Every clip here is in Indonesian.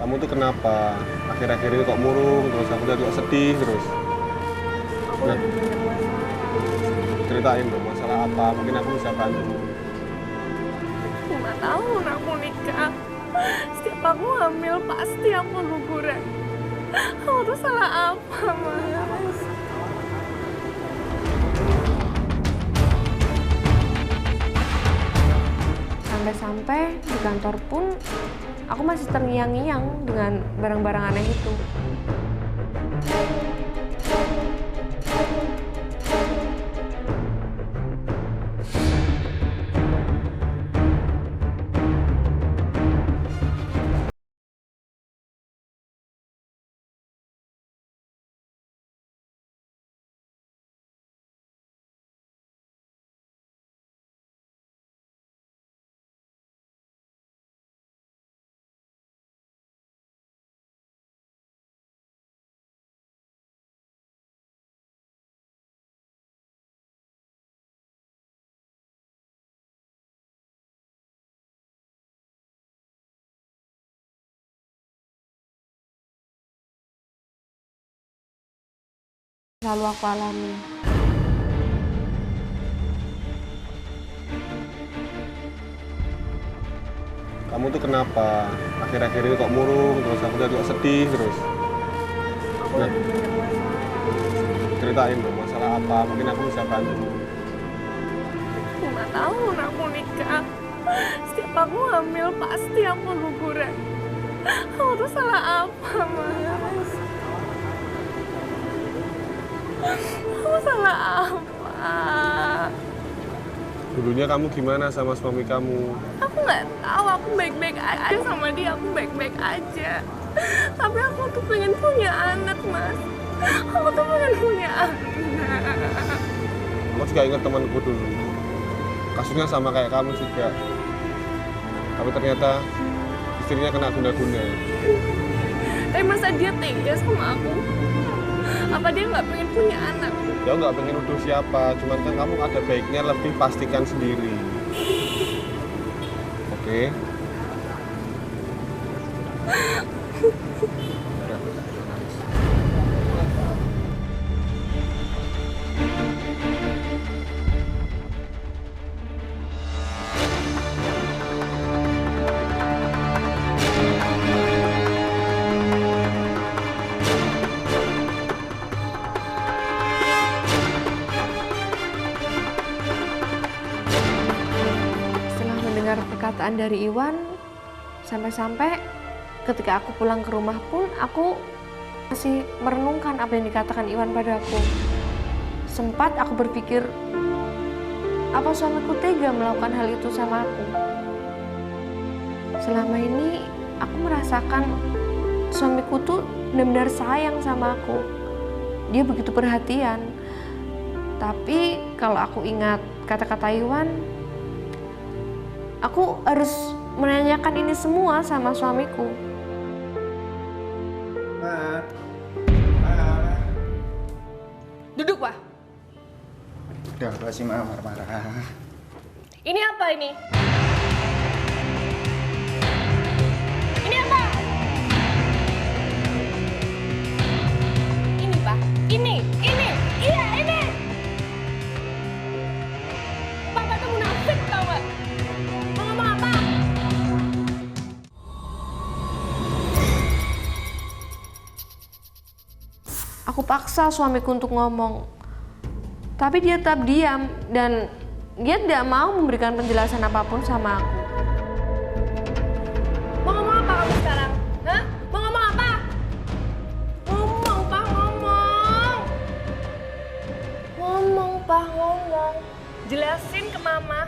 Kamu tuh kenapa? Akhir-akhir ini kok murung, terus aku lihat kok sedih terus. Aku Nah, lagi mikir Mas. ceritain dong masalah apa, mungkin aku bisa bantu. Aku nggak tahu aku nikah. Setiap aku hamil pasti aku guguran. Aku tuh salah apa, Mas? Sampai-sampai di kantor pun aku masih terngiang-ngiang dengan barang-barang aneh itu. Selalu aku alami. Kamu tuh kenapa? Akhir-akhir ini kok murung, terus aku lihat kok sedih terus. Aku Nah, lagi mikir Mas. ceritain dong masalah apa, mungkin aku bisa bantu. Aku nggak tahu aku nikah. Setiap aku hamil pasti aku guguran. Aku tuh salah apa, Mas? Aku salah apa? Dulunya kamu gimana sama suami kamu? Aku nggak tahu, aku baik-baik aja sama dia, aku baik-baik aja. Tapi aku tuh pengen punya anak, Mas. Aku tuh pengen punya anak. Aku juga ingat temanku dulu. Kasusnya sama kayak kamu juga. Tapi ternyata istrinya kena guna-guna. Tapi masa dia tega sama aku? Apa dia nggak pengen punya anak? Ya nggak pengen nuduh siapa, cuman kan kamu ada baiknya lebih pastikan sendiri. Oke? Setelah mendengar perkataan dari Iwan, sampai-sampai ketika aku pulang ke rumah pun aku masih merenungkan apa yang dikatakan Iwan padaku. Sempat aku berpikir, apa suamiku tega melakukan hal itu sama aku? Selama ini aku merasakan suamiku tuh benar-benar sayang sama aku. Dia begitu perhatian. Tapi kalau aku ingat kata-kata Iwan, aku harus menanyakan ini semua sama suamiku. Ma. Ma. Duduk, Pak. Udah apa sih Ma marah-marah? Ini apa ini? Ini apa? Ini, Pak. Ini. Iya, ini. Papa tuh munafik, tau gak? Mau ngomong apa? Aku paksa suamiku untuk ngomong. Tapi dia tetap diam dan dia tidak mau memberikan penjelasan apapun sama aku. Mau ngomong apa kamu sekarang? Hah? Mau ngomong apa? Ngomong, Pak, ngomong. Ngomong, Pak, ngomong. Jelasin ke Mama.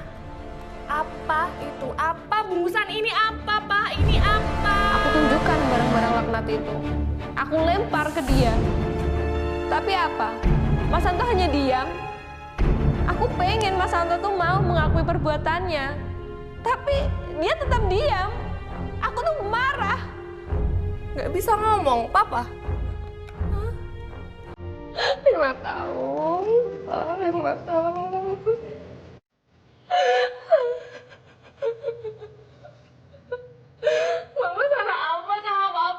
Apa itu? Apa bungkusan ini apa, Pak? Ini apa? Aku tunjukkan barang-barang laknat itu. Aku lempar ke dia. Tapi apa? Mas Santo hanya diam. Aku pengen Mas Santo tuh mau mengakui perbuatannya. Tapi dia tetap diam. Aku tuh marah. Gak bisa ngomong, Papa. Hah? 5 tahun, Pak, 5 tahun. Mama salah apa sama Papa?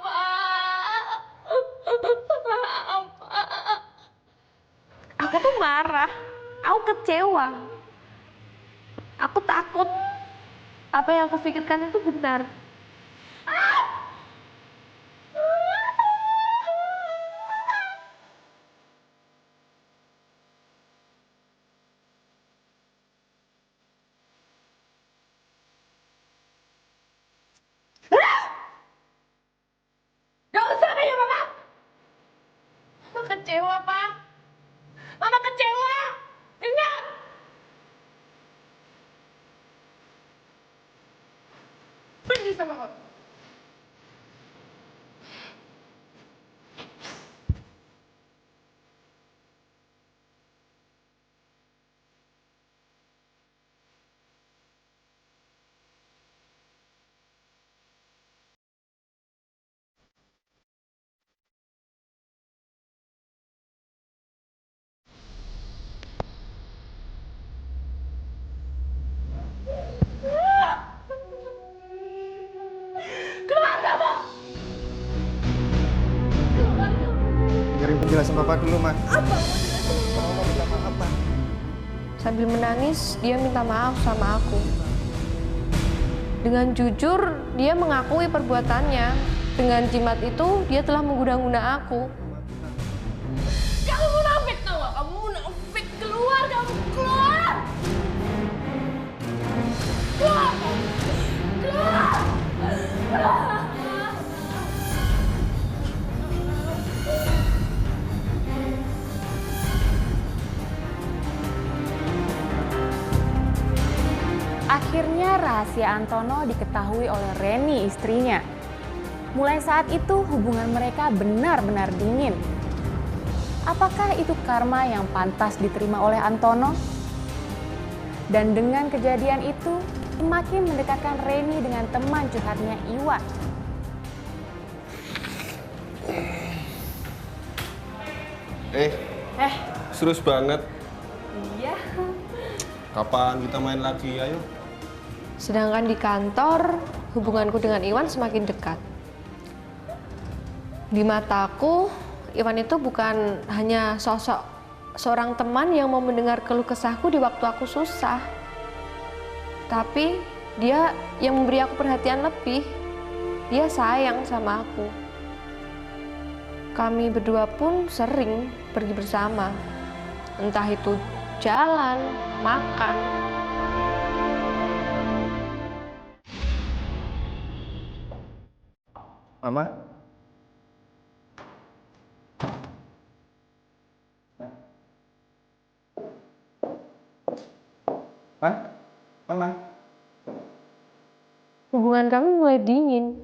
marah. Aku kecewa. Aku takut apa yang aku pikirkan itu benar. Gak usah kayak Mama. Mama kecewa, Pak. Mama kecewa. Dengar. Pergi sama kamu. Keluar kamu. Keluar kamu. Dengerin penjelasan Bapak dulu, Ma. Apa? Mama minta maaf, Ma. Sambil menangis, dia minta maaf sama aku. Dengan jujur, dia mengakui perbuatannya. Dengan jimat itu, dia telah mengguna-guna aku. Kamu munafik, tau gak? Kamu munafik. Keluar kamu, keluar! Keluar! Keluar! Keluar! Akhirnya rahasia Antono diketahui oleh Reni, istrinya. Mulai saat itu hubungan mereka benar-benar dingin. Apakah itu karma yang pantas diterima oleh Antono? Dan dengan kejadian itu, semakin mendekatkan Reni dengan teman curhatnya Iwan. Serius banget. Iya. Kapan kita main lagi, ayo? Sedangkan di kantor, hubunganku dengan Iwan semakin dekat. Di mataku, Iwan itu bukan hanya sosok seorang teman yang mau mendengar keluh kesahku di waktu aku susah. Tapi dia yang memberi aku perhatian lebih. Dia sayang sama aku. Kami berdua pun sering pergi bersama. Entah itu jalan, makan. Mama. Hah? Mama. Hubungan kami mulai dingin.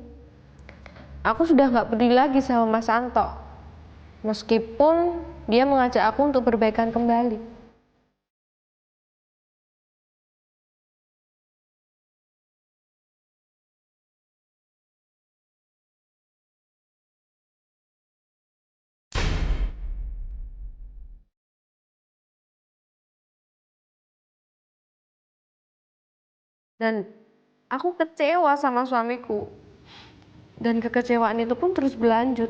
Aku sudah nggak peduli lagi sama Mas Anto. Meskipun dia mengajak aku untuk perbaikan kembali. Dan aku kecewa sama suamiku. Dan kekecewaan itu pun terus berlanjut.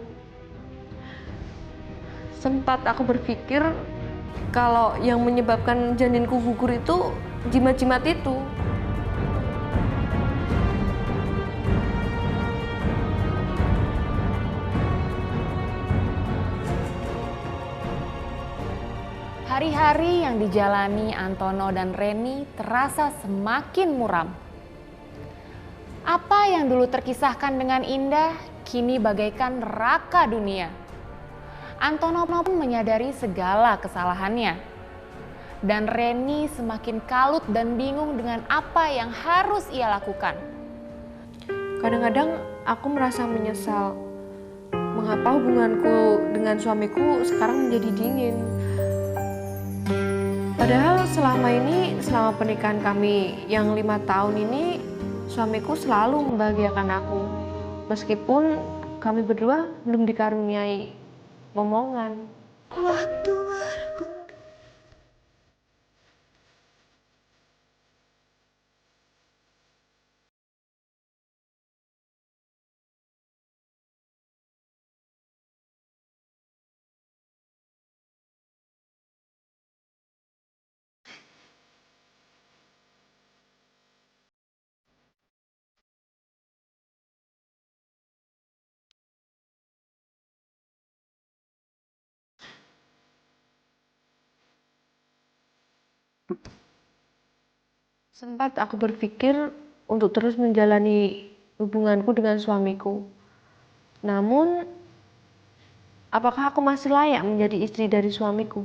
Sempat aku berpikir kalau yang menyebabkan janinku gugur itu jimat-jimat itu. Hari-hari yang dijalani Antono dan Reni terasa semakin muram. Apa yang dulu terkisahkan dengan indah, kini bagaikan neraka dunia. Antono pun menyadari segala kesalahannya. Dan Reni semakin kalut dan bingung dengan apa yang harus ia lakukan. Kadang-kadang aku merasa menyesal. Mengapa hubunganku dengan suamiku sekarang menjadi dingin? Padahal selama pernikahan kami yang 5 tahun ini, suamiku selalu membahagiakan aku. Meskipun kami berdua belum dikaruniai momongan. Sempat aku berpikir untuk terus menjalani hubunganku dengan suamiku. Namun, apakah aku masih layak menjadi istri dari suamiku?